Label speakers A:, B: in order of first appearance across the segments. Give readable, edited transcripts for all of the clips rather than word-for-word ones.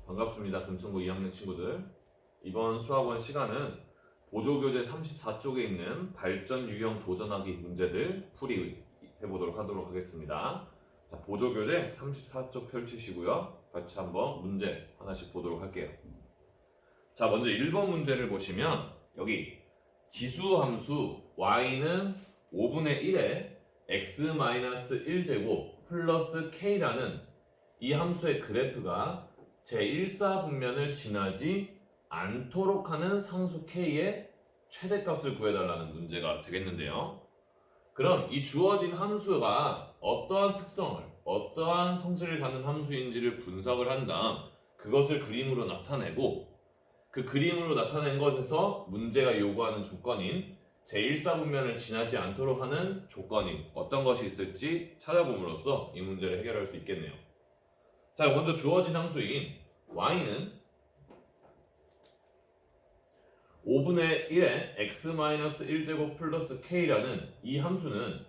A: 반갑습니다. 금천고 2학년 친구들. 이번 수학원 시간은 보조교재 34쪽에 있는 발전 유형 도전하기 문제들 풀이해보도록 하도록 하겠습니다. 자, 보조교재 34쪽 펼치시고요. 같이 한번 문제 하나씩 보도록 할게요. 자, 먼저 1번 문제를 보시면 여기 지수함수 y는 5분의 1에 x-1제곱 플러스 k라는 이 함수의 그래프가 제1사분면을 지나지 않도록 하는 상수 k의 최대값을 구해달라는 문제가 되겠는데요. 그럼 이 주어진 함수가 어떠한 특성을, 어떠한 성질을 갖는 함수인지를 분석을 한 다음 그것을 그림으로 나타내고 그 그림으로 나타낸 것에서 문제가 요구하는 조건인 제1사분면을 지나지 않도록 하는 조건인 어떤 것이 있을지 찾아봄으로써 이 문제를 해결할 수 있겠네요. 자, 먼저 주어진 함수인 y는 5분의 1에 x-1제곱 플러스 k라는 이 함수는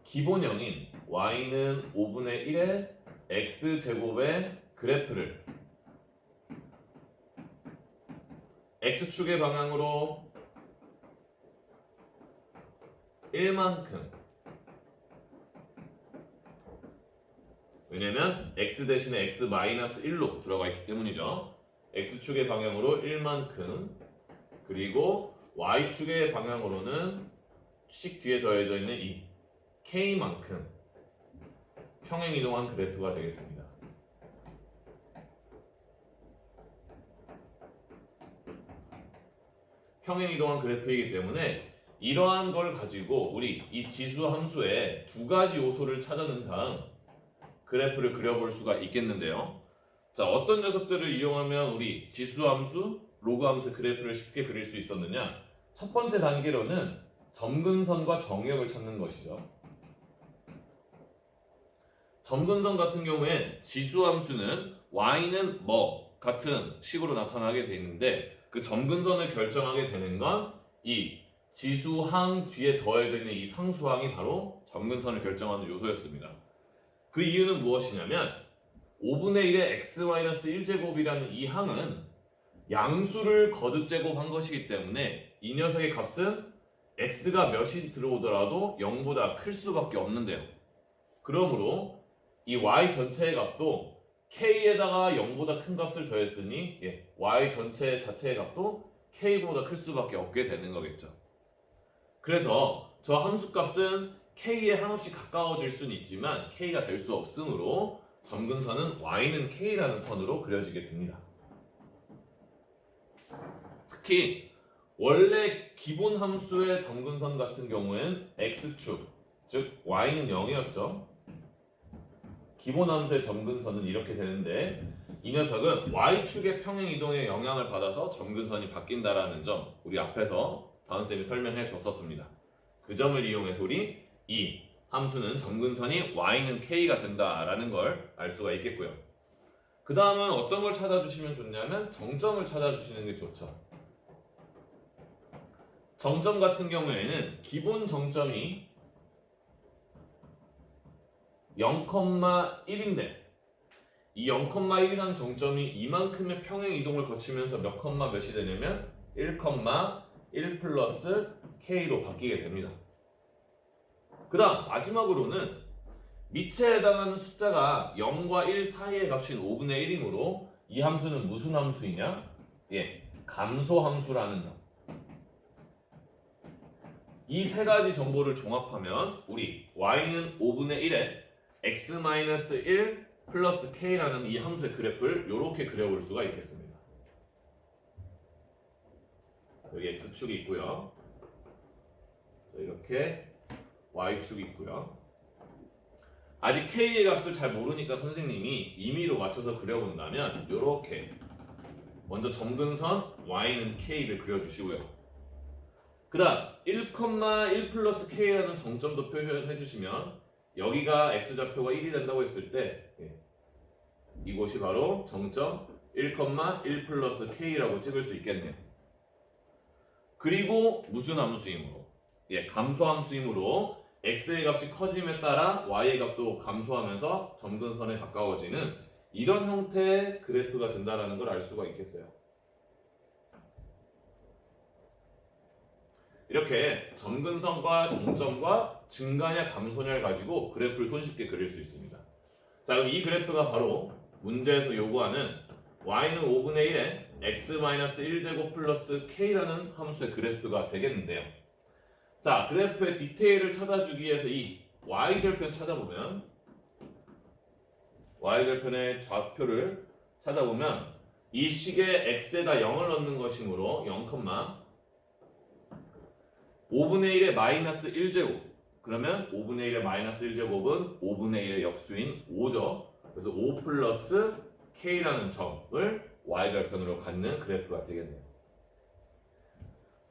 A: 기본형인 y는 5분의 1에 x제곱의 그래프를 x축의 방향으로 1만큼, 왜냐면 x 대신에 x-1로 들어가 있기 때문이죠. x축의 방향으로 1만큼, 그리고 y축의 방향으로는 씩 뒤에 더해져 있는 이 k만큼 평행이동한 그래프가 되겠습니다. 평행이동한 그래프이기 때문에 이러한 걸 가지고 우리 이 지수 함수의 두 가지 요소를 찾아낸 다음 그래프를 그려볼 수가 있겠는데요. 자, 어떤 녀석들을 이용하면 우리 지수 함수, 로그 함수 그래프를 쉽게 그릴 수 있었느냐? 첫 번째 단계로는 점근선과 정역을 찾는 것이죠. 점근선 같은 경우엔 지수 함수는 y는 뭐 같은 식으로 나타나게 돼 있는데 그 점근선을 결정하게 되는 건 이 지수항 뒤에 더해져 있는 이 상수항이 바로 점근선을 결정하는 요소였습니다. 그 이유는 무엇이냐면 5분의 1의 x-1제곱이라는 이 항은 양수를 거듭제곱한 것이기 때문에 이 녀석의 값은 x가 몇이 들어오더라도 0보다 클 수밖에 없는데요. 그러므로 이 y 전체의 값도 k에다가 0보다 큰 값을 더했으니 y 전체 자체의 값도 k보다 클 수밖에 없게 되는 거겠죠. 그래서 저 함수값은 k에 한없이 가까워질 수는 있지만 k가 될 수 없으므로 점근선은 y는 k라는 선으로 그려지게 됩니다. 특히 원래 기본 함수의 점근선 같은 경우에는 x축, 즉 y는 0이었죠. 기본 함수의 점근선은 이렇게 되는데 이 녀석은 y축의 평행이동에 영향을 받아서 점근선이 바뀐다라는 점 우리 앞에서 다은쌤이 설명해 줬었습니다. 그 점을 이용해서 우리 이 함수는 점근선이 y는 k가 된다라는 걸 알 수가 있겠고요. 그 다음은 어떤 걸 찾아주시면 좋냐면 정점을 찾아주시는 게 좋죠. 정점 같은 경우에는 기본 정점이 0,1인데 이 0,1이라는 정점이 이만큼의 평행 이동을 거치면서 몇 컴마 몇이 되냐면 1,1 플러스 k로 바뀌게 됩니다. 그 다음 마지막으로는 밑에 해당하는 숫자가 0과 1 사이의 값인 5분의 1이므로 이 함수는 무슨 함수이냐? 감소함수라는 점. 이 세 가지 정보를 종합하면 우리 y는 5분의 1에 x-1 플러스 k라는 이 함수의 그래프를 이렇게 그려볼 수가 있겠습니다. 여기 x축이 있고요. 이렇게 y축이 있고요. 아직 k의 값을 잘 모르니까 선생님이 임의로 맞춰서 그려본다면 이렇게 먼저 점근선 y는 k를 그려주시고요. 그 다음 1,1 플러스 k라는 정점도 표현해 주시면 여기가 x좌표가 1이 된다고 했을 때 이곳이 바로 정점 1,1 플러스 k라고 찍을 수 있겠네요. 그리고 무슨 함수이므로? 감소함수이므로 x의 값이 커짐에 따라 y의 값도 감소하면서 점근선에 가까워지는 이런 형태의 그래프가 된다는 걸 알 수가 있겠어요. 이렇게 점근선과 정점과 증가냐 감소냐를 가지고 그래프를 손쉽게 그릴 수 있습니다. 자, 그럼 이 그래프가 바로 문제에서 요구하는 y는 5분의 1에 x-1제곱 플러스 k라는 함수의 그래프가 되겠는데요. 자, 그래프의 디테일을 찾아주기 위해서 이 y절편 찾아보면 y절편의 좌표를 찾아보면 이 식에 x에다 0을 넣는 것이므로 0, 5분의 1의 마이너스 1제곱 그러면 5분의 1의 마이너스 1제곱은 5분의 1의 역수인 5죠. 그래서 5 플러스 k라는 점을 y절편으로 갖는 그래프가 되겠네요.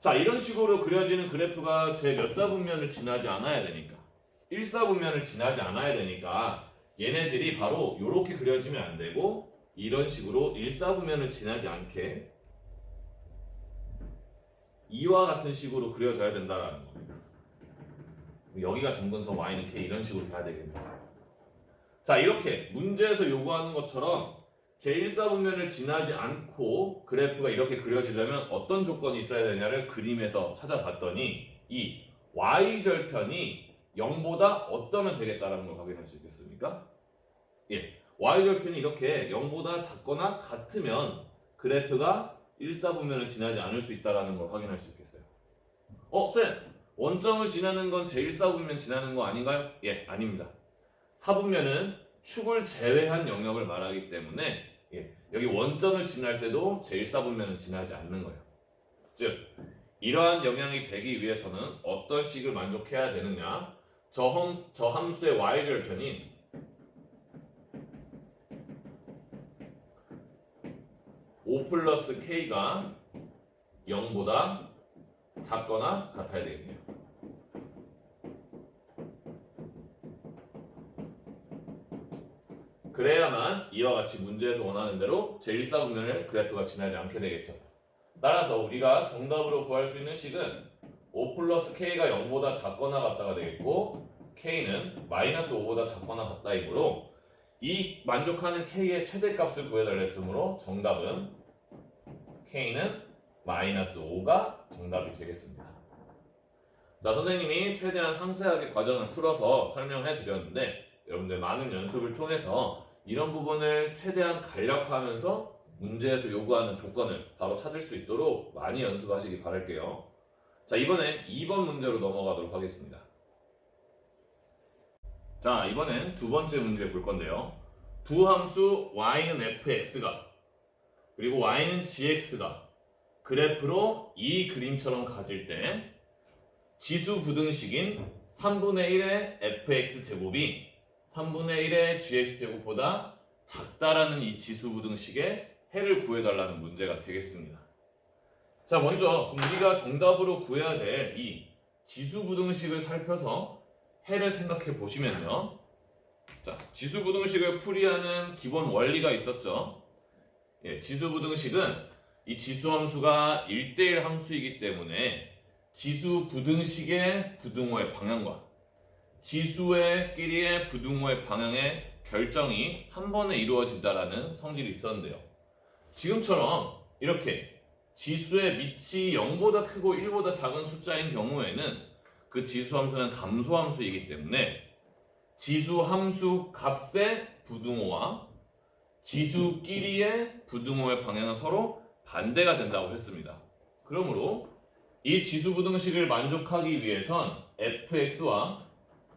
A: 자, 이런 식으로 그려지는 그래프가 제 몇 사분면을 지나지 않아야 되니까 1사분면을 지나지 않아야 되니까 얘네들이 바로 이렇게 그려지면 안 되고 이런 식으로 1사분면을 지나지 않게 이와 같은 식으로 그려져야 된다라는 겁니다. 여기가 점근선 y는 k 이런 식으로 돼야 되겠네요. 자, 이렇게 문제에서 요구하는 것처럼 제1사분면을 지나지 않고 그래프가 이렇게 그려지려면 어떤 조건이 있어야 되냐를 그림에서 찾아봤더니 이 y절편이 0보다 어떠면 되겠다라는 걸 확인할 수 있겠습니까? 예, y절편이 이렇게 0보다 작거나 같으면 그래프가 1사분면을 지나지 않을 수 있다는 걸 확인할 수 있겠어요. 쌤! 원점을 지나는 건 제1사분면 지나는 거 아닌가요? 예, 아닙니다. 사분면은 축을 제외한 영역을 말하기 때문에 여기 원점을 지날 때도 제1사분면은 지나지 않는 거예요. 즉, 이러한 영향이 되기 위해서는 어떤 식을 만족해야 되느냐? 저 함수의 y절편인 O 플러스 K가 0보다 작거나 같아야 되겠네요. 그래야만 이와 같이 문제에서 원하는 대로 제1사분면을 그래프가 지나지 않게 되겠죠. 따라서 우리가 정답으로 구할 수 있는 식은 O 플러스 K가 0보다 작거나 같다가 되겠고 K는 마이너스 5보다 작거나 같다이므로 이 만족하는 K의 최대값을 구해달라 했으므로 정답은 K는 마이너스 5가 정답이 되겠습니다. 자, 선생님이 최대한 상세하게 과정을 풀어서 설명해 드렸는데 여러분들 많은 연습을 통해서 이런 부분을 최대한 간략화하면서 문제에서 요구하는 조건을 바로 찾을 수 있도록 많이 연습하시기 바랄게요. 자, 이번엔 2번 문제로 넘어가도록 하겠습니다. 자, 이번엔 두 번째 문제 볼 건데요. 두 함수 y는 fx가 그리고 y는 gx가 그래프로 이 그림처럼 가질 때 지수 부등식인 3분의 1의 fx 제곱이 3분의 1의 gx 제곱보다 작다라는 이 지수 부등식의 해를 구해달라는 문제가 되겠습니다. 자, 먼저 우리가 정답으로 구해야 될 이 지수 부등식을 살펴서 해를 생각해 보시면요. 자, 지수 부등식을 풀이하는 기본 원리가 있었죠. 지수 부등식은 이 지수 함수가 1대1 함수이기 때문에 지수 부등식의 부등호의 방향과 지수의 끼리의 부등호의 방향의 결정이 한 번에 이루어진다라는 성질이 있었는데요. 지금처럼 이렇게 지수의 밑이 0보다 크고 1보다 작은 숫자인 경우에는 그 지수 함수는 감소 함수이기 때문에 지수 함수 값의 부등호와 지수끼리의 부등호의 방향은 서로 반대가 된다고 했습니다. 그러므로 이 지수 부등식을 만족하기 위해선 fx와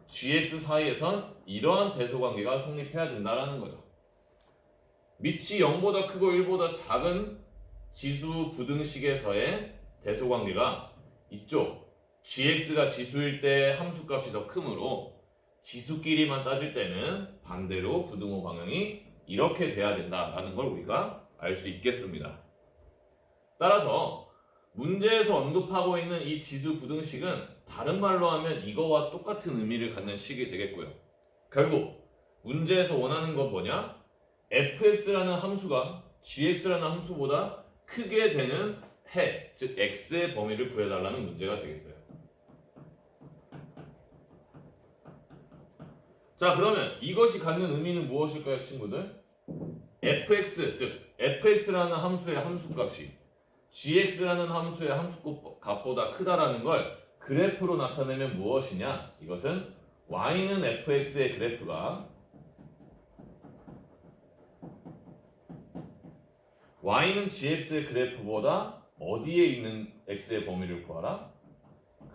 A: gx 사이에선 이러한 대소관계가 성립해야 된다는 거죠. 밑이 0보다 크고 1보다 작은 지수 부등식에서의 대소관계가 이쪽 gx가 지수일 때 함수값이 더 크므로 지수끼리만 따질 때는 반대로 부등호 방향이 이렇게 돼야 된다라는 걸 우리가 알 수 있겠습니다. 따라서 문제에서 언급하고 있는 이 지수 부등식은 다른 말로 하면 이거와 똑같은 의미를 갖는 식이 되겠고요. 결국 문제에서 원하는 건 뭐냐? fx라는 함수가 gx라는 함수보다 크게 되는 해, 즉 x의 범위를 구해달라는 문제가 되겠어요. 자, 그러면 이것이 갖는 의미는 무엇일까요, 친구들? fx 즉 fx라는 함수의 함수값이 gx라는 함수의 함수값보다 크다라는 걸 그래프로 나타내면 무엇이냐? 이것은 y는 fx의 그래프가 y는 gx의 그래프보다 어디에 있는 x의 범위를 구하라?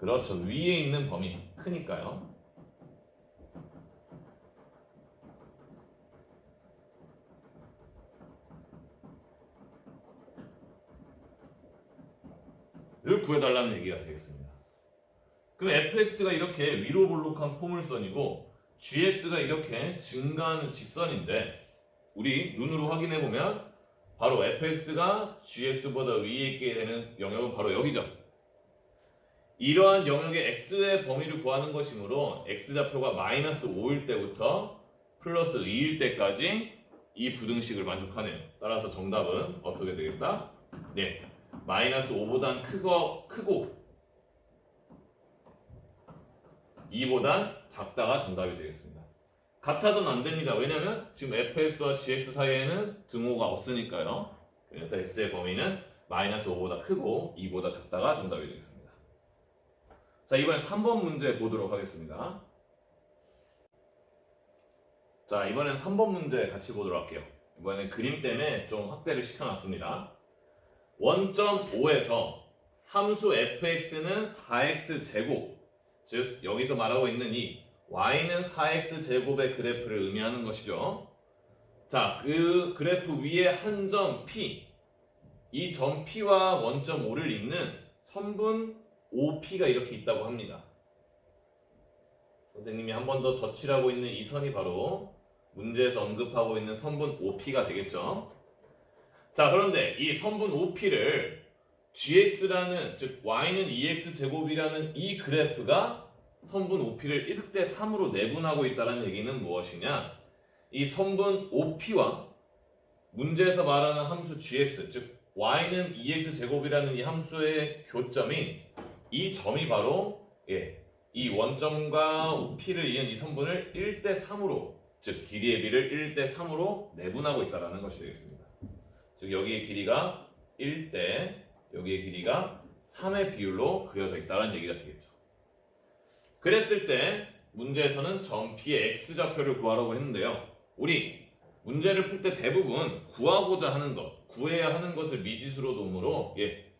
A: 그렇죠. 위에 있는 범위 크니까요. 를 구해달라는 얘기가 되겠습니다. 그럼 fx가 이렇게 위로 볼록한 포물선이고 gx가 이렇게 증가하는 직선인데 우리 눈으로 확인해보면 바로 fx가 gx보다 위에 있게 되는 영역은 바로 여기죠. 이러한 영역의 x의 범위를 구하는 것이므로 x좌표가 마이너스 5일 때부터 플러스 2일 때까지 이 부등식을 만족하네요. 따라서 정답은 어떻게 되겠다? 네, 마이너스 5보단 크고 2보단 작다가 정답이 되겠습니다. 같아서는 안 됩니다. 왜냐면 지금 fx와 gx 사이에는 등호가 없으니까요. 그래서 x의 범위는 마이너스 5보다 크고 2보다 작다가 정답이 되겠습니다. 자, 이번엔 3번 문제 보도록 하겠습니다. 자, 이번엔 3번 문제 같이 보도록 할게요. 이번엔 그림 때문에 좀 확대를 시켜놨습니다. 원점 5에서 함수 fx는 4x 제곱, 즉 여기서 말하고 있는 이 y는 4x 제곱의 그래프를 의미하는 것이죠. 자, 그 그래프 위에 한 점 P, 이 점 P와 원점 5를 잇는 선분 OP가 이렇게 있다고 합니다. 선생님이 한 번 더 덧칠하고 있는 이 선이 바로 문제에서 언급하고 있는 선분 OP가 되겠죠. 자, 그런데 이 선분 OP를 gx라는, 즉 y는 2x 제곱이라는 이 그래프가 선분 OP를 1대 3으로 내분하고 있다는 얘기는 무엇이냐? 이 선분 OP와 문제에서 말하는 함수 gx, 즉 y는 2x 제곱이라는 이 함수의 교점인 이 점이 바로 이 원점과 OP를 이은 이 선분을 1대 3으로, 즉 길이의 비를 1대 3으로 내분하고 있다는 것이 되겠습니다. 즉 여기의 길이가 1대, 여기의 길이가 3의 비율로 그려져 있다는 얘기가 되겠죠. 그랬을 때 문제에서는 점 P의 x좌표를 구하라고 했는데요. 우리 문제를 풀 때 대부분 구하고자 하는 것, 구해야 하는 것을 미지수로 놓으므로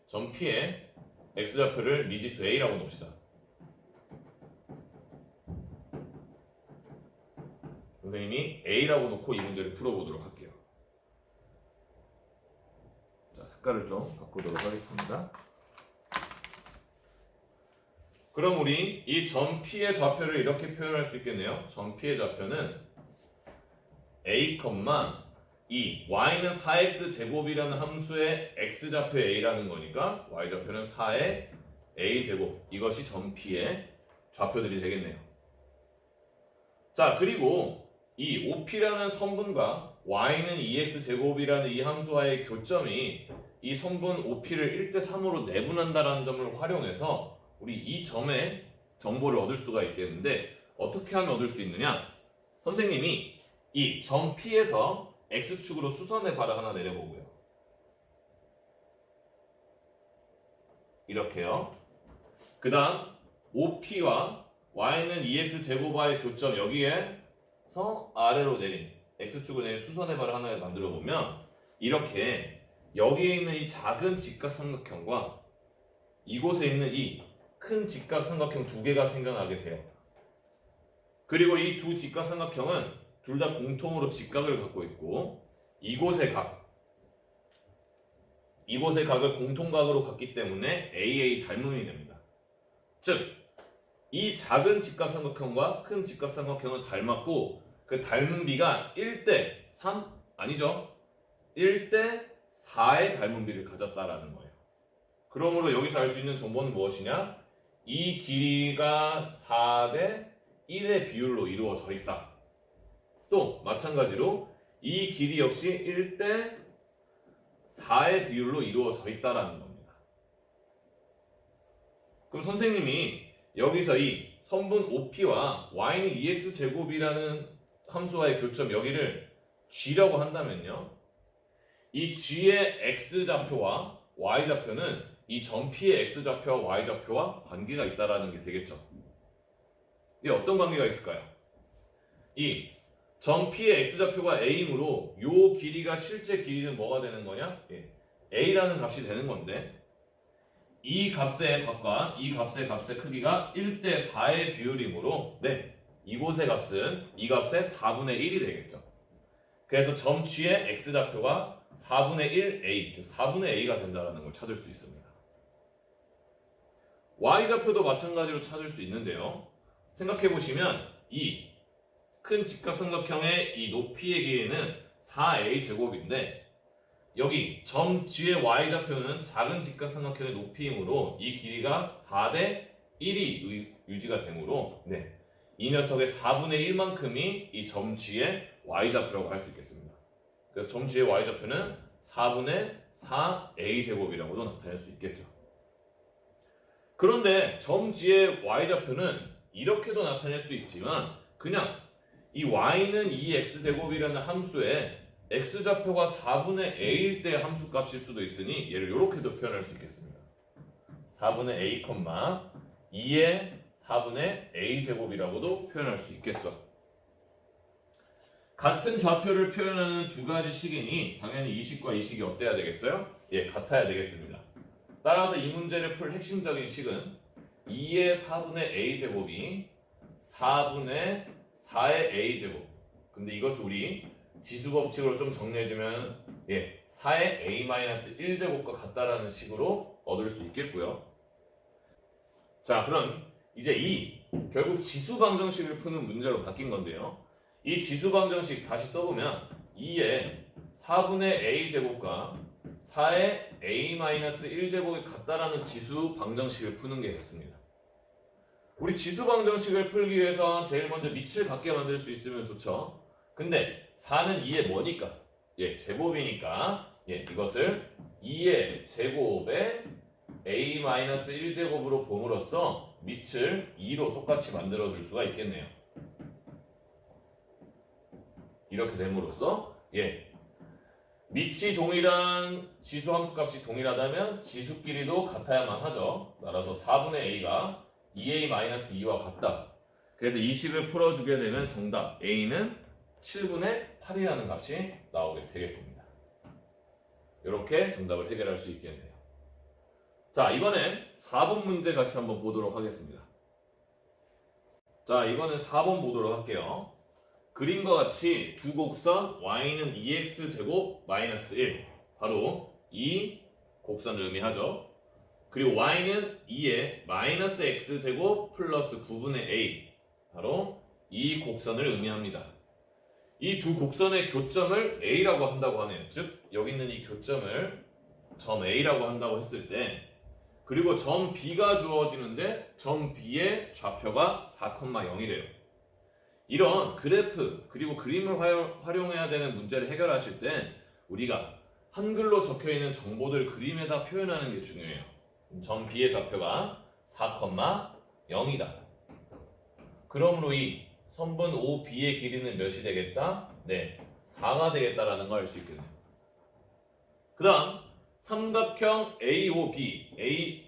A: 점 P의 x좌표를 미지수 a라고 놓읍시다. 선생님이 a라고 놓고 이 문제를 풀어보도록 할게요. 자, 색깔을 좀 바꾸도록 하겠습니다. 그럼 우리 이 점 P의 좌표를 이렇게 표현할 수 있겠네요. 점 P의 좌표는 a, 이 y는 4x 제곱이라는 함수의 x좌표 a라는 거니까 y좌표는 4의 a 제곱, 이것이 점 P의 좌표들이 되겠네요. 자, 그리고 이 OP라는 선분과 y는 2x 제곱이라는 이 함수와의 교점이 이 선분 OP를 1대 3으로 내분한다는 점을 활용해서 우리 이 점의 정보를 얻을 수가 있겠는데 어떻게 하면 얻을 수 있느냐? 선생님이 이 점 P에서 x축으로 수선의 발을 하나 내려보고요. 이렇게요. 그 다음 OP와 y는 2x 제곱와의 교점, 여기에서 아래로 내린 x축을 내린 수선의 발을 하나 만들어 보면 이렇게 여기에 있는 이 작은 직각삼각형과 이곳에 있는 이 큰 직각삼각형 두 개가 생겨나게 돼요. 그리고 이 두 직각삼각형은 둘 다 공통으로 직각을 갖고 있고 이곳의 각을 공통각으로 갖기 때문에 AA 닮음이 됩니다. 즉, 이 작은 직각삼각형과 큰 직각삼각형은 닮았고 그 닮은 비가 1대 3? 아니죠. 1대 4의 닮은 비를 가졌다라는 거예요. 그러므로 여기서 알 수 있는 정보는 무엇이냐? 이 길이가 4대 1의 비율로 이루어져 있다. 또 마찬가지로 이 길이 역시 1대 4의 비율로 이루어져 있다라는 겁니다. 그럼 선생님이 여기서 이 선분 OP와 y는 2x 제곱이라는 함수와의 교점 여기를 G라고 한다면요. 이 G의 X좌표와 Y좌표는 이 점 P의 X좌표와 Y좌표와 관계가 있다라는 게 되겠죠. 이게 어떤 관계가 있을까요? 이 점 P의 X좌표가 A이므로 요 길이가 실제 길이는 뭐가 되는 거냐? A라는 값이 되는 건데 이 값의 값과 이 값의 크기가 1대4의 비율이므로 이곳의 값은 이 값의 4분의 1이 되겠죠. 그래서 점 G의 X좌표가 4분의 1A, 즉 4분의 A가 된다는 걸 찾을 수 있습니다. Y좌표도 마찬가지로 찾을 수 있는데요. 생각해보시면 이 큰 직각삼각형의 이 높이의 길이는 4A 제곱인데 여기 점 G의 Y좌표는 작은 직각삼각형의 높이이므로 이 길이가 4대 1이 유지가 되므로 이 녀석의 4분의 1만큼이 이 점 G의 Y좌표라고 할 수 있겠습니다. 그래서 점 G의 Y좌표는 4분의 4A 제곱이라고도 나타낼 수 있겠죠. 그런데 점 G의 Y좌표는 이렇게도 나타낼 수 있지만 그냥 이 y는 2x제곱이라는 함수에 x좌표가 4분의 a일 때 함수값일 수도 있으니 얘를 이렇게도 표현할 수 있겠습니다. 4분의 a, 2의 4분의 a제곱이라고도 표현할 수 있겠죠. 같은 좌표를 표현하는 두 가지 식이니 당연히 이 식과 이 식이 어때야 되겠어요? 같아야 되겠습니다. 따라서 이 문제를 풀 핵심적인 식은 2의 4분의 a제곱이 4분의 4의 a제곱. 근데 이것을 우리 지수 법칙으로 좀 정리해주면 4의 a-1제곱과 같다라는 식으로 얻을 수 있겠고요. 자, 그럼 이제 결국 지수 방정식을 푸는 문제로 바뀐 건데요. 이 지수 방정식 다시 써보면 2의 4분의 a제곱과 4의 a-1제곱이 같다라는 지수 방정식을 푸는 게 됐습니다. 우리 지수 방정식을 풀기 위해서 제일 먼저 밑을 같게 만들 수 있으면 좋죠. 근데 4는 2의 뭐니까? 제곱이니까 이것을 2의 제곱에 a-1제곱으로 봄으로써 밑을 2로 똑같이 만들어 줄 수가 있겠네요. 이렇게 됨으로써 밑이 동일한 지수 함수값이 동일하다면 지수끼리도 같아야만 하죠. 따라서 4분의 a가 2a-2와 같다. 그래서 이 식을 풀어주게 되면 정답 a는 7분의 8이라는 값이 나오게 되겠습니다. 이렇게 정답을 해결할 수 있겠네요. 자, 이번엔 4번 문제 같이 한번 보도록 하겠습니다. 자, 이번엔 4번 보도록 할게요. 그림과 같이 두 곡선 y는 2x제곱 마이너스 1 바로 이 곡선을 의미하죠. 그리고 y는 2의 마이너스 x제곱 플러스 9분의 a 바로 이 곡선을 의미합니다. 이 두 곡선의 교점을 a라고 한다고 하네요. 즉 여기 있는 이 교점을 점 a라고 한다고 했을 때 그리고 점 b가 주어지는데 점 b의 좌표가 4,0이래요. 이런 그래프 그리고 그림을 활용해야 되는 문제를 해결하실 땐 우리가 한글로 적혀있는 정보들 그림에다 표현하는 게 중요해요. 점 B의 좌표가 4,0이다. 그러므로 이 선분 OB의 길이는 몇이 되겠다? 4가 되겠다라는 걸 알 수 있겠네요. 그 다음 삼각형 AOB의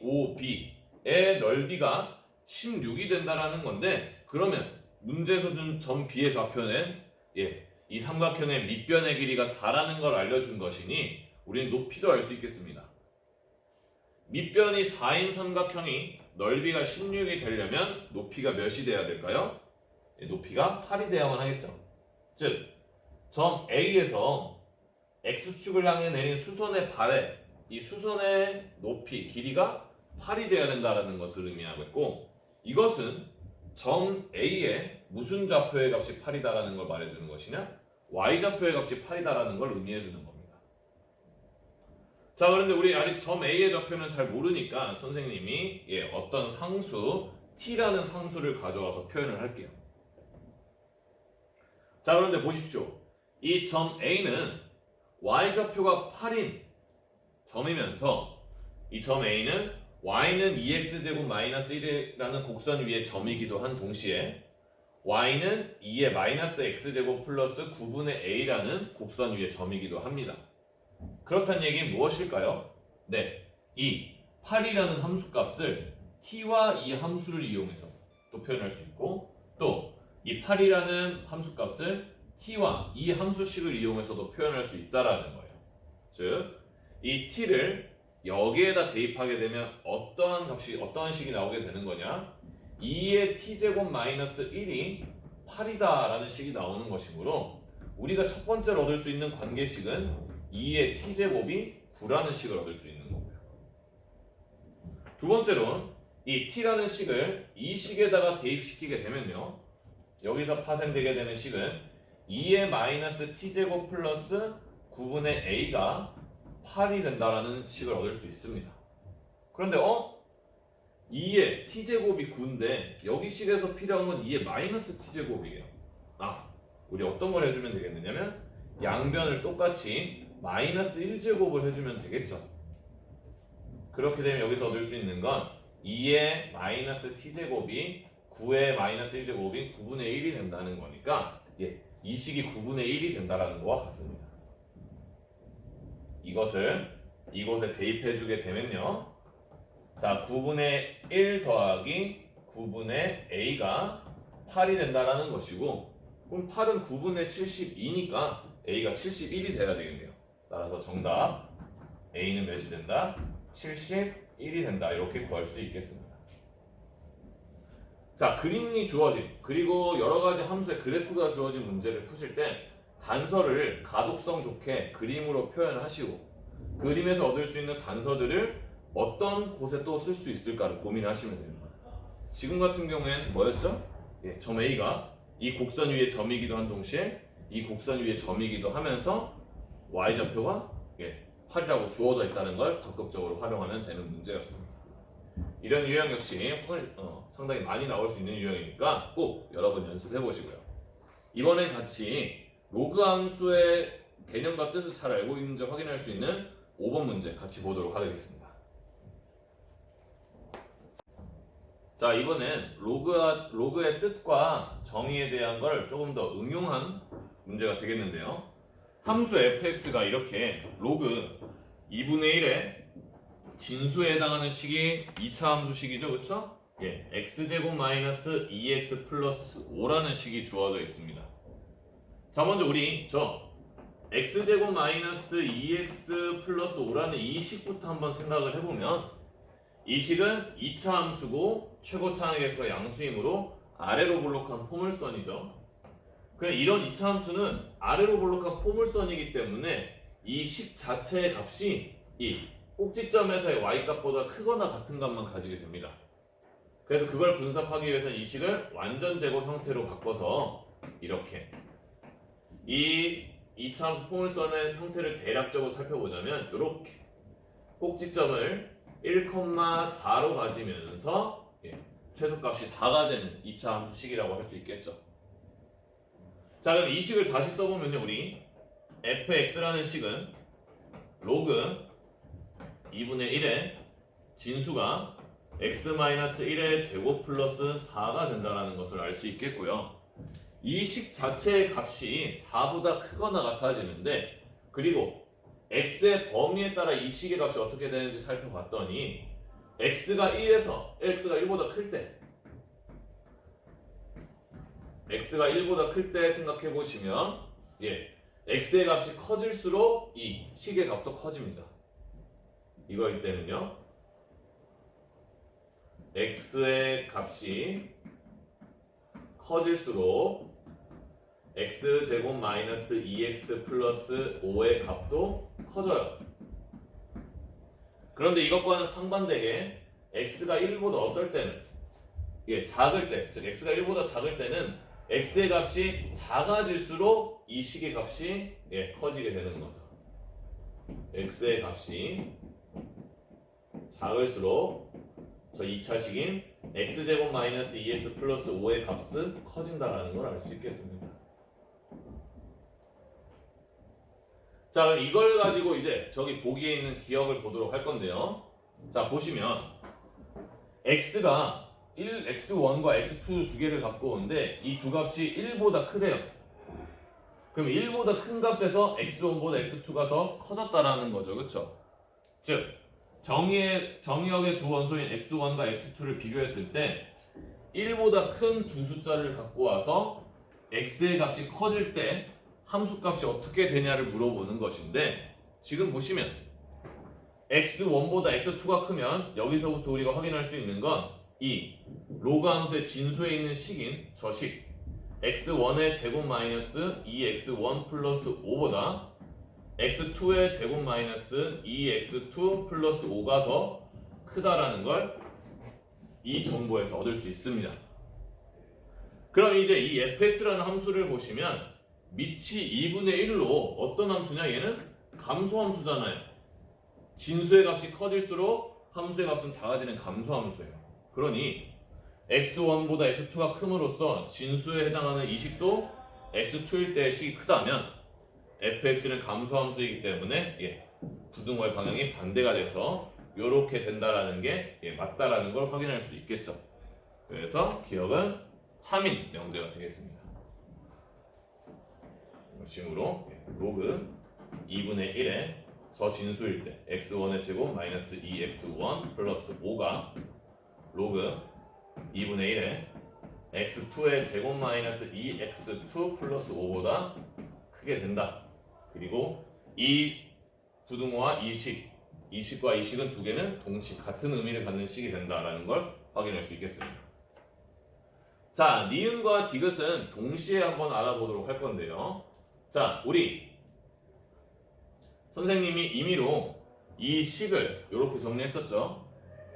A: 넓이가 16이 된다라는 건데 그러면 문제에서 준 점 B의 좌표는 이 삼각형의 밑변의 길이가 4라는 걸 알려준 것이니 우리는 높이도 알 수 있겠습니다. 밑변이 4인 삼각형이 넓이가 16이 되려면 높이가 몇이 돼야 될까요? 높이가 8이 돼야만 하겠죠. 즉, 점 A에서 X축을 향해 내린 수선의 발에 이 수선의 높이, 길이가 8이 돼야 된다는 것을 의미하고 이것은 점 A에 무슨 좌표의 값이 8이다라는 걸 말해주는 것이냐? Y좌표의 값이 8이다라는 걸 의미해주는 겁니다. 자, 그런데 우리 아직 점 A의 좌표는 잘 모르니까 선생님이 어떤 상수 t라는 상수를 가져와서 표현을 할게요. 자, 그런데 보십시오. 이 점 A는 y좌표가 8인 점이면서 이 점 A는 y는 2x제곱 마이너스 1이라는 곡선 위의 점이기도 한 동시에 y는 2의 마이너스 x제곱 플러스 9분의 a라는 곡선 위의 점이기도 합니다. 그렇다는 얘기는 무엇일까요? 네, 이 8이라는 함수값을 t와 이 함수를 이용해서 또 표현할 수 있고, 또 이 8이라는 함수값을 t와 이 함수식을 이용해서도 표현할 수 있다라는 거예요. 즉, 이 t를 여기에다 대입하게 되면 어떠한 식이 나오게 되는 거냐? 2의 t제곱 마이너스 1이 8이다라는 식이 나오는 것이므로, 우리가 첫 번째로 얻을 수 있는 관계식은 2의 t제곱이 9라는 식을 얻을 수 있는 거고요. 두 번째로는 이 t라는 식을 이 식에다가 대입시키게 되면요, 여기서 파생되게 되는 식은 2의 마이너스 t제곱 플러스 9분의 a가 8이 된다라는 식을 얻을 수 있습니다. 그런데 2의 t제곱이 9인데 여기 식에서 필요한 건 2의 마이너스 t제곱이에요. 우리 어떤 걸 해주면 되겠느냐면 양변을 똑같이 마이너스 1제곱을 해주면 되겠죠. 그렇게 되면 여기서 얻을 수 있는 건 2의 마이너스 t제곱이 9의 마이너스 1제곱이 9분의 1이 된다는 거니까, 이 식이 9분의 1이 된다는 거와 같습니다. 이것을 이곳에 대입해주게 되면요, 자, 9분의 1 더하기 9분의 a가 8이 된다라는 것이고, 그럼 8은 9분의 72니까 a가 71이 돼야 되겠네요. 따라서 정답 a는 몇이 된다? 71이 된다. 이렇게 구할 수 있겠습니다. 자, 그림이 주어진, 그리고 여러 가지 함수의 그래프가 주어진 문제를 푸실 때 단서를 가독성 좋게 그림으로 표현하시고, 그림에서 얻을 수 있는 단서들을 어떤 곳에 또 쓸 수 있을까를 고민하시면 됩니다. 지금 같은 경우엔 뭐였죠? 점 A가 이 곡선 위의 점이기도 한 동시에 이 곡선 위의 점이기도 하면서 y좌표가 8이라고 주어져 있다는 걸 적극적으로 활용하면 되는 문제였습니다. 이런 유형 역시 상당히 많이 나올 수 있는 유형이니까 꼭 여러분 연습해 보시고요. 이번엔 같이 로그 함수의 개념과 뜻을 잘 알고 있는지 확인할 수 있는 5번 문제 같이 보도록 하겠습니다. 자, 이번엔 로그의 뜻과 정의에 대한 걸 조금 더 응용한 문제가 되겠는데요. 함수 fx가 이렇게 로그 2분의 1의 진수에 해당하는 식이 2차 함수식이죠, 그렇죠? x제곱 마이너스 2x 플러스 5라는 식이 주어져 있습니다. 자, 먼저 우리 x제곱 마이너스 2x 플러스 5라는 이 식부터 한번 생각을 해보면, 이 식은 2차 함수고 최고차항의 개수가 양수이므로 아래로 볼록한 포물선이죠. 그냥 이런 2차 함수는 아래로 볼록한 포물선이기 때문에 이 식 자체의 값이 이 꼭지점에서의 y값보다 크거나 같은 값만 가지게 됩니다. 그래서 그걸 분석하기 위해서는 이 식을 완전 제곱 형태로 바꿔서 이렇게 이 2차 함수 포물선의 형태를 대략적으로 살펴보자면 이렇게 꼭지점을 1,4로 가지면서 최소값이 4가 되는 2차 함수식이라고 할 수 있겠죠. 자, 그럼 이 식을 다시 써보면요, 우리 fx라는 식은 로그 2분의 1의 진수가 x-1의 제곱 플러스 4가 된다는 것을 알 수 있겠고요. 이 식 자체의 값이 4보다 크거나 같아지는데, 그리고 x의 범위에 따라 이 식의 값이 어떻게 되는지 살펴봤더니 x가 1보다 클 때, x가 1보다 클 때 생각해 보시면 x의 값이 커질수록 이 식의 값도 커집니다. 이거일 때는요, x의 값이 커질수록 x제곱 마이너스 2x 플러스 5의 값도 커져요. 그런데 이것과는 상반되게 x가 1보다 어떨 때는 작을 때, 즉 x가 1보다 작을 때는 x의 값이 작아질수록 이 식의 값이 커지게 되는 거죠. x의 값이 작을수록 저 2차식인 x제곱 마이너스 2x 플러스 5의 값은 커진다라는 걸 알 수 있겠습니다. 자, 그럼 이걸 가지고 이제 저기 보기에 있는 기억을 보도록 할 건데요. 자, 보시면 x가 x1과 x2 두 개를 갖고 오는데 이 두 값이 1보다 크대요. 그럼 1보다 큰 값에서 x1보다 x2가 더 커졌다라는 거죠. 그쵸? 즉 정의역의 두 원소인 x1과 x2를 비교했을 때 1보다 큰 두 숫자를 갖고 와서 x의 값이 커질 때 함수 값이 어떻게 되냐를 물어보는 것인데, 지금 보시면 x1보다 x2가 크면 여기서부터 우리가 확인할 수 있는 건 이 로그 함수의 진수에 있는 식인 저 식 x1의 제곱 마이너스 2x1 플러스 5보다 x2의 제곱 마이너스 2x2 플러스 5가 더 크다라는 걸 이 정보에서 얻을 수 있습니다. 그럼 이제 이 fx라는 함수를 보시면 밑이 2분의 1로 어떤 함수냐? 얘는 감소함수잖아요. 진수의 값이 커질수록 함수의 값은 작아지는 감소함수예요. 그러니 x1보다 x2가 큼으로써 진수에 해당하는 이 식도 x2일 때의 식이 크다면 fx는 감소함수이기 때문에 부등호의 방향이 반대가 돼서 이렇게 된다라는 게 맞다라는 걸 확인할 수 있겠죠. 그래서 기억은 참인 명제가 되겠습니다. 식으로 로그 2분의 1의 저 진수일 때 x1의 제곱 마이너스 2x1 플러스 5가 로그 2분의 1의 x2의 제곱 마이너스 2x2 플러스 5보다 크게 된다. 그리고 이 부등호와 이 식과 이 식은 두 개는 동식, 같은 의미를 갖는 식이 된다라는 걸 확인할 수 있겠습니다. 자, 니은과 디귿은 동시에 한번 알아보도록 할 건데요. 자, 우리 선생님이 임의로 이 식을 이렇게 정리했었죠.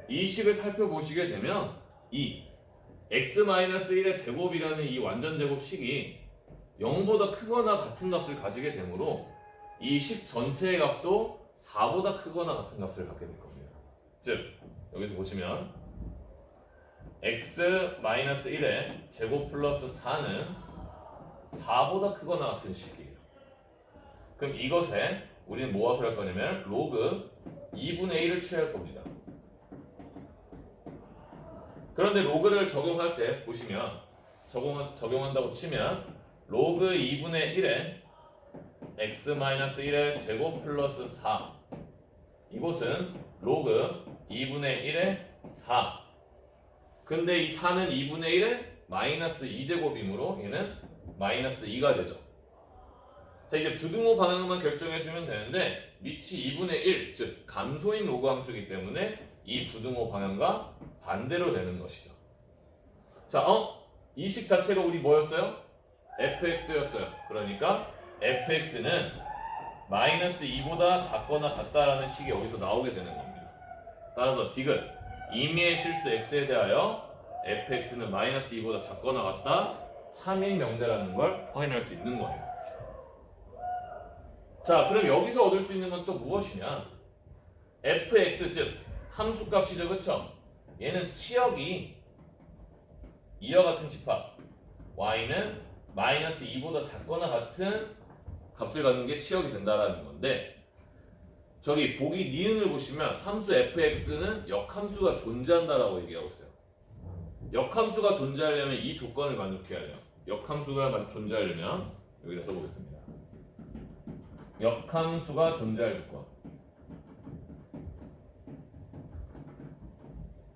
A: 이 식을 살펴보시게 되면 이 x-1의 제곱이라는 이 완전 제곱식이 0보다 크거나 같은 값을 가지게 되므로 이 식 전체의 값도 4보다 크거나 같은 값을 갖게 될 겁니다. 즉 여기서 보시면 x-1의 제곱 플러스 4는 4보다 크거나 같은 식이에요. 그럼 이것에 우리는 무엇을 할 거냐면 로그 2분의 1을 취할 겁니다. 그런데 로그를 적용할 때 보시면 적용한다고 치면 로그 2분의 1에 x-1의 제곱 플러스 4, 이곳은 로그 2분의 1의 4. 근데 이 4는 2분의 1의 마이너스 2제곱이므로 얘는 마이너스 2가 되죠. 자, 이제 부등호 방향만 결정해주면 되는데 밑이 2분의 1, 즉 감소인 로그 함수이기 때문에 이 부등호 방향과 반대로 되는 것이죠. 자, 이 식 자체가 우리 뭐였어요? fx였어요. 그러니까 fx는 마이너스 2보다 작거나 같다라는 식이 여기서 나오게 되는 겁니다. 따라서 디귿 임의의 실수 x에 대하여 fx는 마이너스 2보다 작거나 같다, 참인 명제라는 걸 확인할 수 있는 거예요. 자, 그럼 여기서 얻을 수 있는 건 또 무엇이냐? fx 즉 함수값이죠, 그쵸? 얘는 치역이 이와 같은 집합 y는 마이너스 2보다 작거나 같은 값을 갖는 게 치역이 된다라는 건데, 저기 보기 니은을 보시면 함수 fx는 역함수가 존재한다라고 얘기하고 있어요. 역함수가 존재하려면 이 조건을 만족해야 돼요. 역함수가 존재하려면 여기다 써보겠습니다. 역함수가 존재할 조건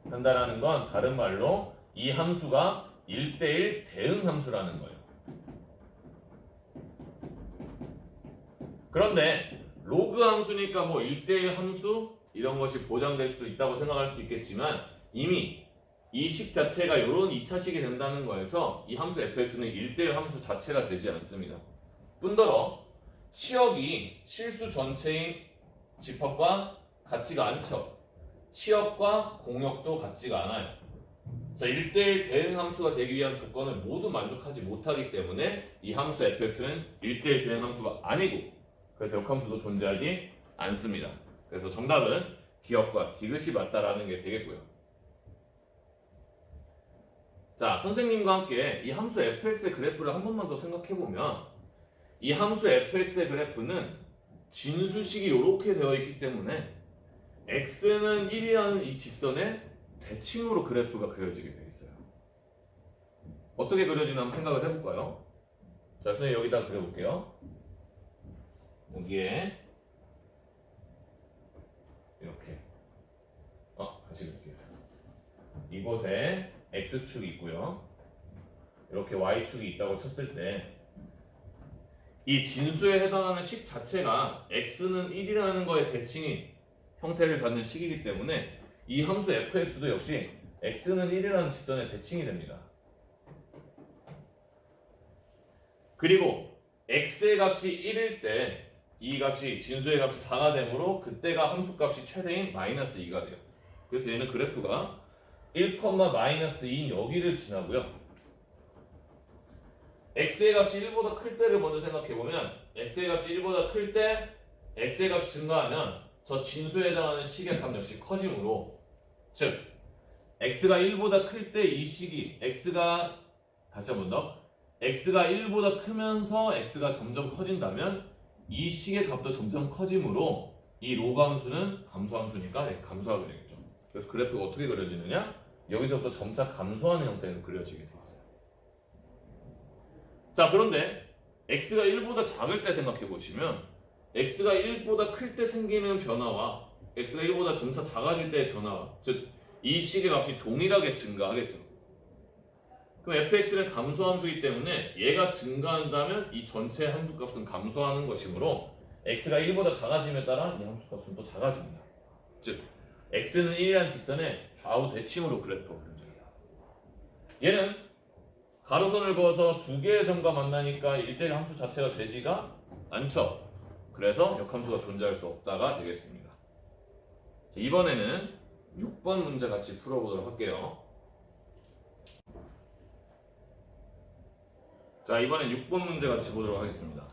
A: 한다라는 건 다른 말로 이 함수가 1대1 대응 함수라는 거예요. 그런데 로그 함수니까 뭐 1대1 함수 이런 것이 보장될 수도 있다고 생각할 수 있겠지만 이미 이 식 자체가 이런 2차식이 된다는 거에서 이 함수 fx는 1대1 함수 자체가 되지 않습니다. 뿐더러 치역이 실수 전체인 집합과 같지가 않죠. 치역과 공역도 같지가 않아요. 그래서 1대1 대응 함수가 되기 위한 조건을 모두 만족하지 못하기 때문에 이 함수 fx는 1대1 대응 함수가 아니고, 그래서 역함수도 존재하지 않습니다. 그래서 정답은 기역과 디귿이 맞다라는 게 되겠고요. 자, 선생님과 함께 이 함수 fx의 그래프를 한 번만 더 생각해보면 이 함수 fx의 그래프는 진수식이 이렇게 되어 있기 때문에 x는 1이라는 이 직선에 대칭으로 그래프가 그려지게 돼 있어요. 어떻게 그려지나 한번 생각을 해볼까요? 자, 선생님 여기다 그려볼게요. 여기에 이렇게 같이 그릴게요. 이곳에 x축이 있고요. 이렇게 y축이 있다고 쳤을 때 이 진수에 해당하는 식 자체가 x는 1이라는 거의 대칭이 형태를 갖는 식이기 때문에 이 함수 fx도 역시 x는 1이라는 직선의 대칭이 됩니다. 그리고 x의 값이 1일 때 이 값이 진수의 값이 4가 되므로 그때가 함수 값이 최대인 마이너스 2가 돼요. 그래서 얘는 그래프가 1, 마이너스 2인 여기를 지나고요. x의 값이 1보다 클 때를 먼저 생각해보면 x의 값이 1보다 클 때 x의 값이 증가하면 저 진수에 해당하는 식의 값 역시 커지므로, 즉 x가 1보다 클 때 이 식이 다시 한 번 더, x가 1보다 크면서 x가 점점 커진다면 이 식의 값도 점점 커지므로 이 로그 함수는 감소함수니까 감소하게 되겠죠. 그래서 그래프가 어떻게 그려지느냐? 여기서부터 점차 감소하는 형태로 그려지게 돼 있어요. 자, 그런데 x가 1보다 작을 때 생각해 보시면 x가 1보다 클 때 생기는 변화와 x가 1보다 점차 작아질 때의 변화와, 즉 이 식의 값이 동일하게 증가하겠죠. 그럼 fx는 감소함수이기 때문에 얘가 증가한다면 이 전체 함수값은 감소하는 것이므로 x가 1보다 작아짐에 따라 이 함수값은 또 작아집니다. 즉 x는 1이라는 직선의 좌우 대칭으로 그래프가 그려져요. 얘는 가로선을 그어서 두 개의 점과 만나니까 1대1 함수 자체가 되지가 않죠. 그래서 역함수가 존재할 수 없다가 되겠습니다. 자, 이번에는 6번 문제 같이 풀어보도록 할게요. 자, 이번엔 6번 문제 같이 보도록 하겠습니다.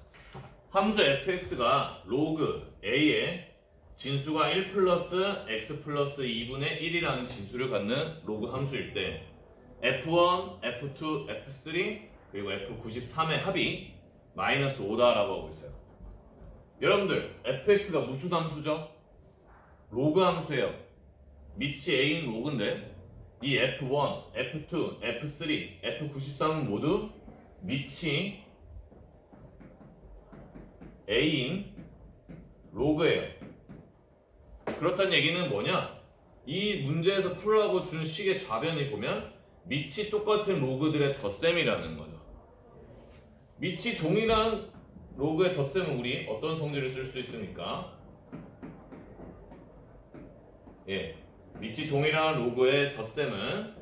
A: 함수 fx가 로그 a의 진수가 1 플러스 x 플러스 2분의 1이라는 진수를 갖는 로그 함수일 때 f1, f2, f3 그리고 f93의 합이 마이너스 5다라고 하고 있어요. 여러분들 fx가 무슨 함수죠? 로그 함수예요. 밑이 a인 로그인데 이 f1, f2, f3, f93은 모두 밑이 a인 로그예요. 그렇다는 얘기는 뭐냐? 이 문제에서 풀라고 준 식의 좌변을 보면 밑이 똑같은 로그들의 덧셈이라는 거죠. 밑이 동일한 로그의 덧셈은 우리 어떤 성질을 쓸 수 있습니까? 밑이 동일한 로그의 덧셈은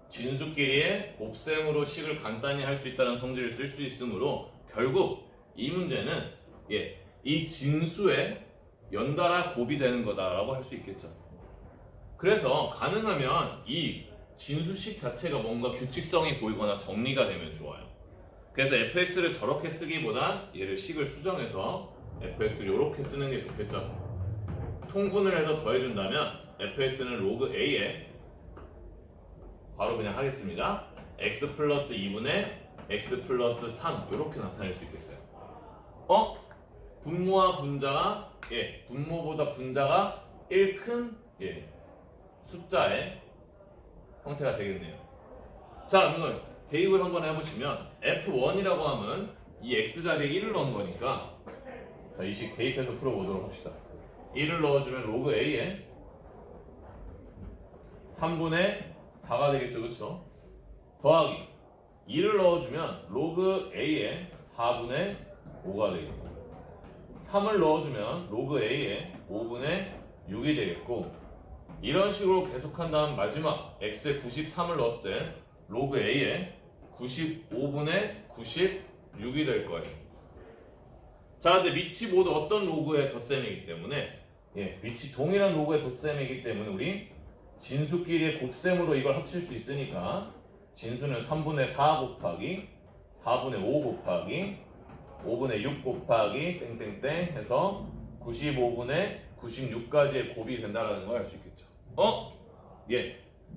A: 진수끼리의 곱셈으로 식을 간단히 할 수 있다는 성질을 쓸 수 있으므로 결국 이 문제는 이 진수의 연달아 곱이 되는 거다라고 할 수 있겠죠. 그래서 가능하면 이 진수식 자체가 뭔가 규칙성이 보이거나 정리가 되면 좋아요. 그래서 fx를 저렇게 쓰기보다 얘를 식을 수정해서 fx를 이렇게 쓰는 게 좋겠죠. 통분을 해서 더해준다면 fx는 로그 a에 바로 그냥 하겠습니다. x 플러스 2분의 x 플러스 3 이렇게 나타낼 수 있겠어요. 분모와 분자가 분모보다 분자가 1 큰 숫자의 형태가 되겠네요. 자, 그러면 대입을 한번 해보시면 f1이라고 하면 이 x자리에 1을 넣은 거니까 자, 이 식 대입해서 풀어보도록 합시다. 1을 넣어주면 로그 a에 3분의 4가 되겠죠, 그쵸? 더하기 2를 넣어주면 로그 a에 4분의 5가 되겠고 3을 넣어주면 로그 a에 5분의 6이 되겠고 이런 식으로 계속한 다음 마지막 x에 93을 넣었을 때 로그 a에 95분의 96이 될 거예요. 자, 근데 밑이 모두 어떤 로그의 덧셈이기 때문에 밑이 동일한 로그의 덧셈이기 때문에 우리 진수끼리의 곱셈으로 이걸 합칠 수 있으니까 진수는 3분의 4 곱하기 4분의 5 곱하기 5분의 6 곱하기 땡땡땡 해서 95분의 96까지의 곱이 된다는 걸 알 수 있겠죠.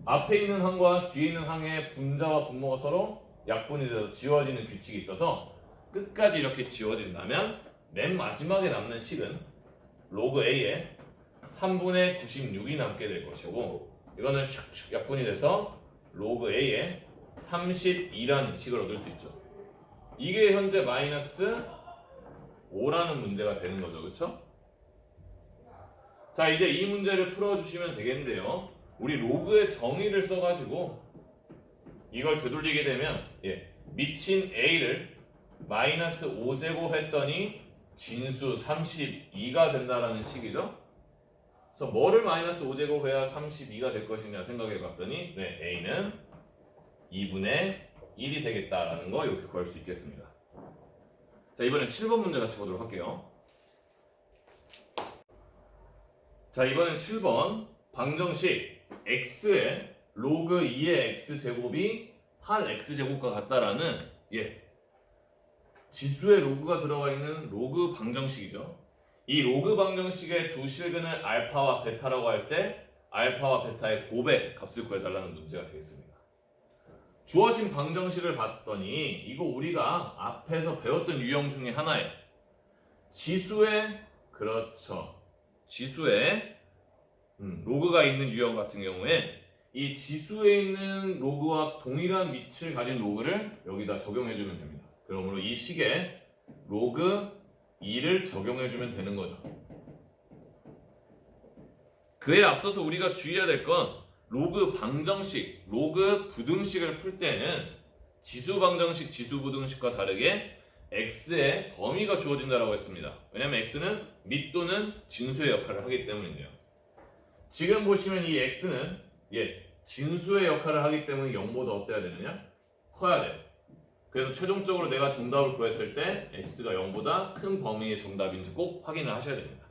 A: 앞에 있는 항과 뒤에 있는 항의 분자와 분모가 서로 약분이 돼서 지워지는 규칙이 있어서 끝까지 이렇게 지워진다면 맨 마지막에 남는 식은 로그 a에 3분의 96이 남게 될 것이고 이거는 슉슉 약분이 돼서 로그 A에 32라는 식을 얻을 수 있죠. 이게 현재 마이너스 5라는 문제가 되는 거죠. 그쵸? 자, 이제 이 문제를 풀어주시면 되겠는데요. 우리 로그의 정의를 써가지고 이걸 되돌리게 되면 미친 A를 마이너스 5제곱 했더니 진수 32가 된다라는 식이죠. 그래서 뭐를 마이너스 5제곱 해야 32가 될 것이냐 생각해 봤더니 A는 2분의 1이 되겠다라는 거 이렇게 구할 수 있겠습니다. 자, 이번엔 7번 문제 같이 보도록 할게요. 자, 이번엔 7번 방정식 x의 로그 2의 x제곱이 8x제곱과 같다라는 지수의 로그가 들어가 있는 로그 방정식이죠. 이 로그 방정식의 두 실근을 알파와 베타라고 할 때 알파와 베타의 곱의 값을 구해달라는 문제가 되겠습니다. 주어진 방정식을 봤더니 이거 우리가 앞에서 배웠던 유형 중에 하나예요. 지수의 로그가 있는 유형 같은 경우에 이 지수에 있는 로그와 동일한 밑을 가진 로그를 여기다 적용해주면 됩니다. 그러므로 이 식에 로그 2를 적용해주면 되는 거죠. 그에 앞서서 우리가 주의해야 될 건 로그 방정식, 로그 부등식을 풀 때는 지수 방정식, 지수 부등식과 다르게 x의 범위가 주어진다고 했습니다. 왜냐하면 x는 밑 또는 진수의 역할을 하기 때문인데요. 지금 보시면 이 x는 진수의 역할을 하기 때문에 0보다 어때야 되느냐? 커야 돼요. 그래서 최종적으로 내가 정답을 구했을 때 x가 0보다 큰 범위의 정답인지 꼭 확인을 하셔야 됩니다.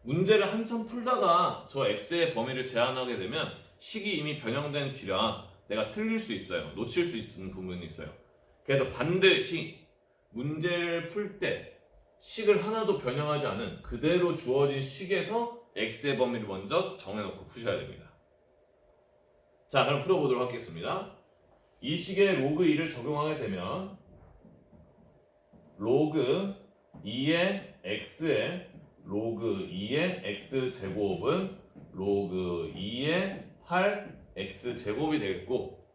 A: 문제를 한참 풀다가 저 x의 범위를 제한하게 되면 식이 이미 변형된 뒤라 내가 틀릴 수 있어요. 놓칠 수 있는 부분이 있어요. 그래서 반드시 문제를 풀 때 식을 하나도 변형하지 않은 그대로 주어진 식에서 x의 범위를 먼저 정해놓고 푸셔야 됩니다. 자, 그럼 풀어보도록 하겠습니다. 이 식에 로그 2를 적용하게 되면 로그 2의 x의 로그 2의 x제곱은 로그 2의 8x제곱이 되겠고,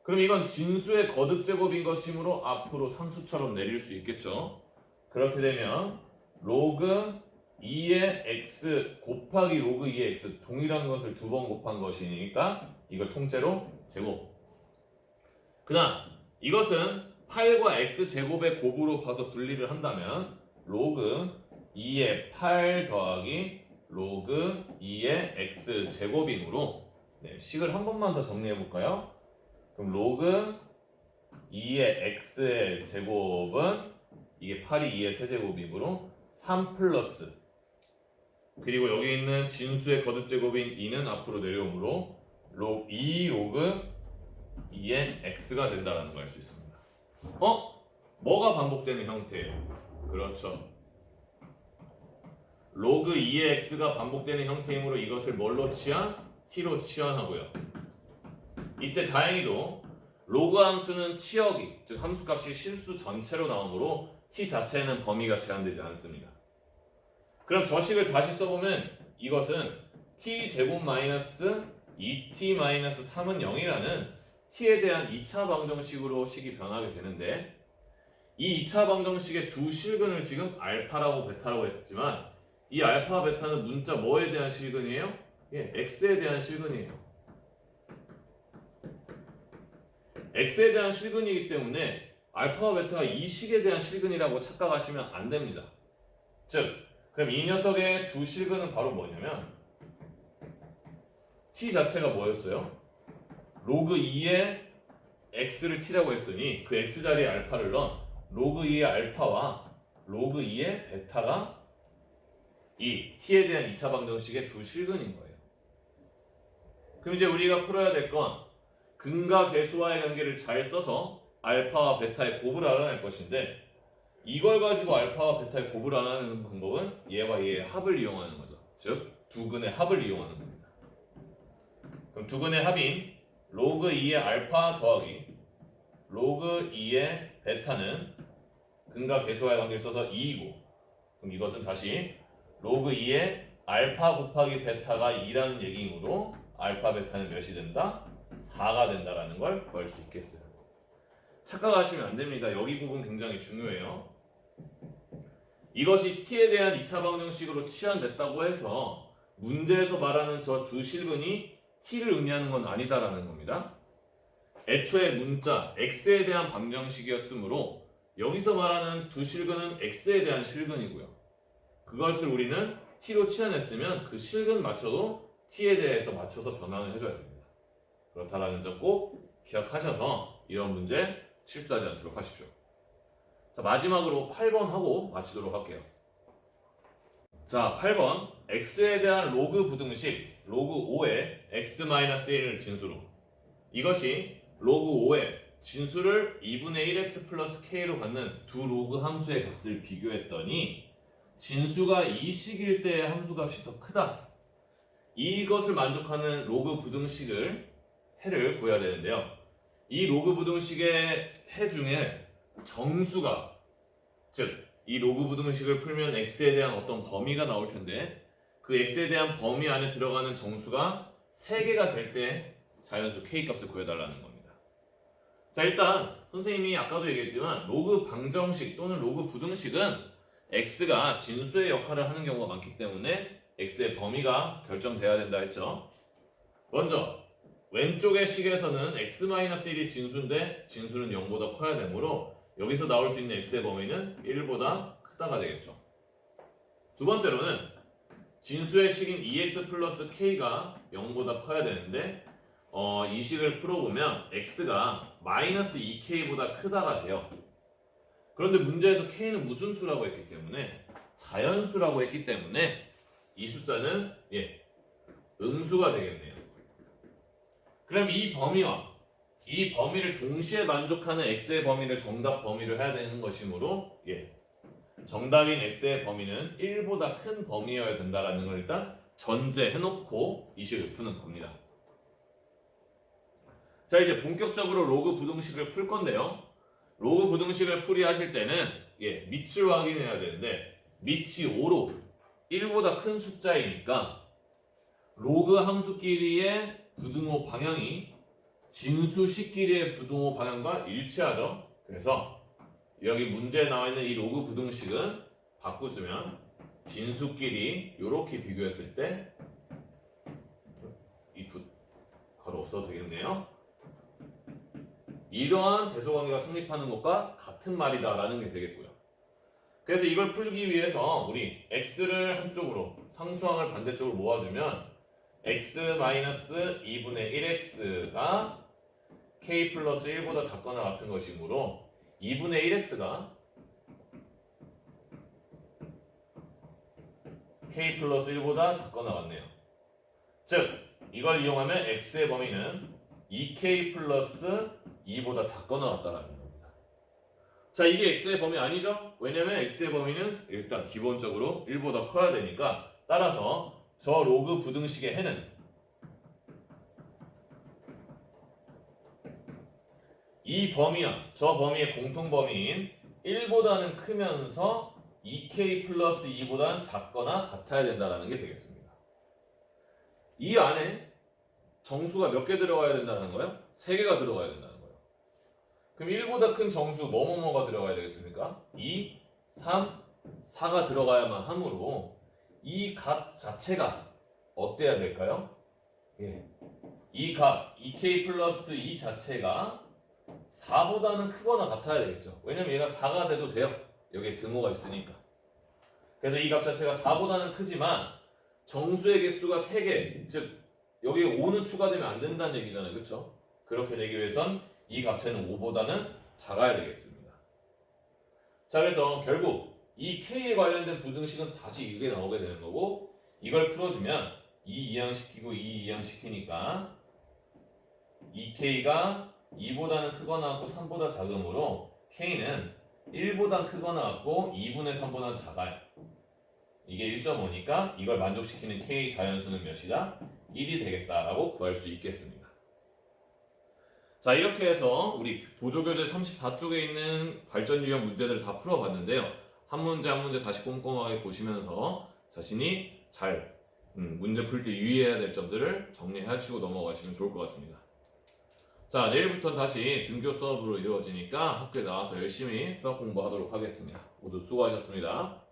A: 그럼 이건 진수의 거듭제곱인 것이므로 앞으로 상수처럼 내릴 수 있겠죠. 그렇게 되면 로그 2의 x 곱하기 로그 2의 x 동일한 것을 두 번 곱한 것이니까 이걸 통째로 제곱. 그 다음 이것은 8과 x제곱의 곱으로 봐서 분리를 한다면 로그 2의 8 더하기 로그 2의 x제곱이므로 식을 한 번만 더 정리해 볼까요? 그럼 로그 2의 x의 제곱은 이게 8이 2의 세제곱이므로 3 플러스, 그리고 여기 있는 진수의 거듭제곱인 2는 앞으로 내려오므로 2 로그 2의 x가 된다는 걸 알 수 있습니다. 뭐가 반복되는 형태예요? 그렇죠. 로그 2의 x가 반복되는 형태이므로 이것을 뭘로 치환? t로 치환하고요. 이때 다행히도 로그 함수는 치역이, 즉 함수값이 실수 전체로 나오므로 t 자체에는 범위가 제한되지 않습니다. 그럼 저 식을 다시 써보면 이것은 t제곱 마이너스 2t 마이너스 3은 0이라는 t에 대한 2차 방정식으로 식이 변하게 되는데, 이 2차 방정식의 두 실근을 지금 알파라고 베타라고 했지만 이 알파 베타는 문자 뭐에 대한 실근이에요? x에 대한 실근이에요. x에 대한 실근이기 때문에 알파와 베타가 이 식에 대한 실근이라고 착각하시면 안 됩니다. 즉, 그럼 이 녀석의 두 실근은 바로 뭐냐면 t 자체가 뭐였어요? 로그 2의 x를 t라고 했으니 그 x 자리에 알파를 넣은 로그 2의 알파와 로그 2의 베타가 이 t에 대한 2차 방정식의 두 실근인 거예요. 그럼 이제 우리가 풀어야 될 건 근과 계수와의 관계를 잘 써서 알파와 베타의 곱을 알아낼 것인데, 이걸 가지고 알파와 베타의 곱을 알아내는 방법은 얘와 얘의 합을 이용하는 거죠. 즉 두 근의 합을 이용하는 겁니다. 그럼 두 근의 합인 로그 2의 알파 더하기 로그 2의 베타는 근과 계수와의 관계를 써서 2이고, 그럼 이것은 다시 로그 2의 알파 곱하기 베타가 2라는 얘기이므로 알파 베타는 몇이 된다? 4가 된다라는 걸 구할 수 있겠어요. 착각하시면 안 됩니다. 여기 부분 굉장히 중요해요. 이것이 t에 대한 2차 방정식으로 치환됐다고 해서 문제에서 말하는 저 두 실근이 t를 의미하는 건 아니다라는 겁니다. 애초에 문자 x에 대한 방정식이었으므로 여기서 말하는 두 실근은 x에 대한 실근이고요. 그것을 우리는 t로 치환했으면 그 실근 맞춰도 t에 대해서 맞춰서 변환을 해줘야 됩니다. 그렇다라는 점 꼭 기억하셔서 이런 문제 실수하지 않도록 하십시오. 자, 마지막으로 8번 하고 마치도록 할게요. 자, 8번 x에 대한 로그 부등식 로그 5의 x-1을 진수로, 이것이 로그 5의 진수를 2분의 1x 플러스 k로 갖는 두 로그 함수의 값을 비교했더니 진수가 이 식일 때의 함수값이 더 크다. 이것을 만족하는 로그 부등식을 해를 구해야 되는데요. 이 로그 부등식의 해 중에 정수가, 즉 이 로그 부등식을 풀면 x에 대한 어떤 범위가 나올 텐데 그 x에 대한 범위 안에 들어가는 정수가 3개가 될 때 자연수 k 값을 구해달라는 겁니다. 자, 일단 선생님이 아까도 얘기했지만 로그 방정식 또는 로그 부등식은 x가 진수의 역할을 하는 경우가 많기 때문에 x의 범위가 결정돼야 된다 했죠. 먼저 왼쪽의 식에서는 x-1이 진수인데 진수는 0보다 커야 되므로 여기서 나올 수 있는 x의 범위는 1보다 크다가 되겠죠. 두 번째로는 진수의 식인 2x 플러스 k가 0보다 커야 되는데 이 식을 풀어보면 x가 마이너스 2k보다 크다가 돼요. 그런데 문제에서 k는 무슨 수라고 했기 때문에 자연수라고 했기 때문에 이 숫자는 음수가 되겠네요. 그럼 이 범위와 이 범위를 동시에 만족하는 x의 범위를 정답 범위로 해야 되는 것이므로 정답인 x의 범위는 1보다 큰 범위여야 된다라는 걸 일단 전제해놓고 이 식을 푸는 겁니다. 자, 이제 본격적으로 로그 부등식을 풀 건데요. 로그 부등식을 풀이하실 때는 밑을 확인해야 되는데 밑이 5로 1보다 큰 숫자이니까 로그 함수끼리의 부등호 방향이 진수식끼리의 부등호 방향과 일치하죠. 그래서 여기 문제에 나와 있는 이 로그 부등식은 바꾸면 진수끼리 이렇게 비교했을 때 이 가로 없어도 되겠네요. 이러한 대소관계가 성립하는 것과 같은 말이다라는 게 되겠고요. 그래서 이걸 풀기 위해서 우리 x를 한쪽으로 상수항을 반대쪽으로 모아주면 x-2분의 1x가 k 플러스 1보다 작거나 같은 것이므로 2분의 1x가 k 플러스 1보다 작거나 같네요. 즉 이걸 이용하면 x의 범위는 2k 플러스 2보다 작거나 같다라는 겁니다. 자, 이게 x의 범위 아니죠? 왜냐면 x의 범위는 일단 기본적으로 1보다 커야 되니까 따라서 저 로그 부등식의 해는 이 범위와 저 범위의 공통 범위인 1보다는 크면서 2k 플러스 2보다는 작거나 같아야 된다는 게 되겠습니다. 이 안에 정수가 몇 개 들어가야 된다는 거예요? 3개가 들어가야 된다는 거예요. 그럼 1보다 큰 정수 뭐뭐뭐가 들어가야 되겠습니까? 2, 3, 4가 들어가야만 하므로 이 값 자체가 어때야 될까요? 이 값 2k 플러스 2 자체가 4보다는 크거나 같아야 되겠죠. 왜냐면 얘가 4가 돼도 돼요. 여기에 등호가 있으니까. 그래서 이 값 자체가 4보다는 크지만 정수의 개수가 3개, 즉 여기에 5는 추가되면 안 된다는 얘기잖아요. 그렇죠? 그렇게 되기 위해선 이 값체는 5보다는 작아야 되겠습니다. 자, 그래서 결국 이 k에 관련된 부등식은 다시 이게 나오게 되는 거고, 이걸 풀어주면 2 이항시키고 2 이항시키니까 2k가 2보다는 크거나 같고 3보다 작으므로 k는 1보다 크거나 같고 2분의 3보다 작아요. 이게 1.5니까 이걸 만족시키는 k 자연수는 몇이다? 1이 되겠다라고 구할 수 있겠습니다. 자, 이렇게 해서 우리 보조교재 34쪽에 있는 발전 유형 문제들을 다 풀어봤는데요. 한 문제 한 문제 다시 꼼꼼하게 보시면서 자신이 잘 문제 풀 때 유의해야 될 점들을 정리하시고 넘어가시면 좋을 것 같습니다. 자, 내일부터는 다시 등교 수업으로 이루어지니까 학교에 나와서 열심히 수학 공부하도록 하겠습니다. 모두 수고하셨습니다.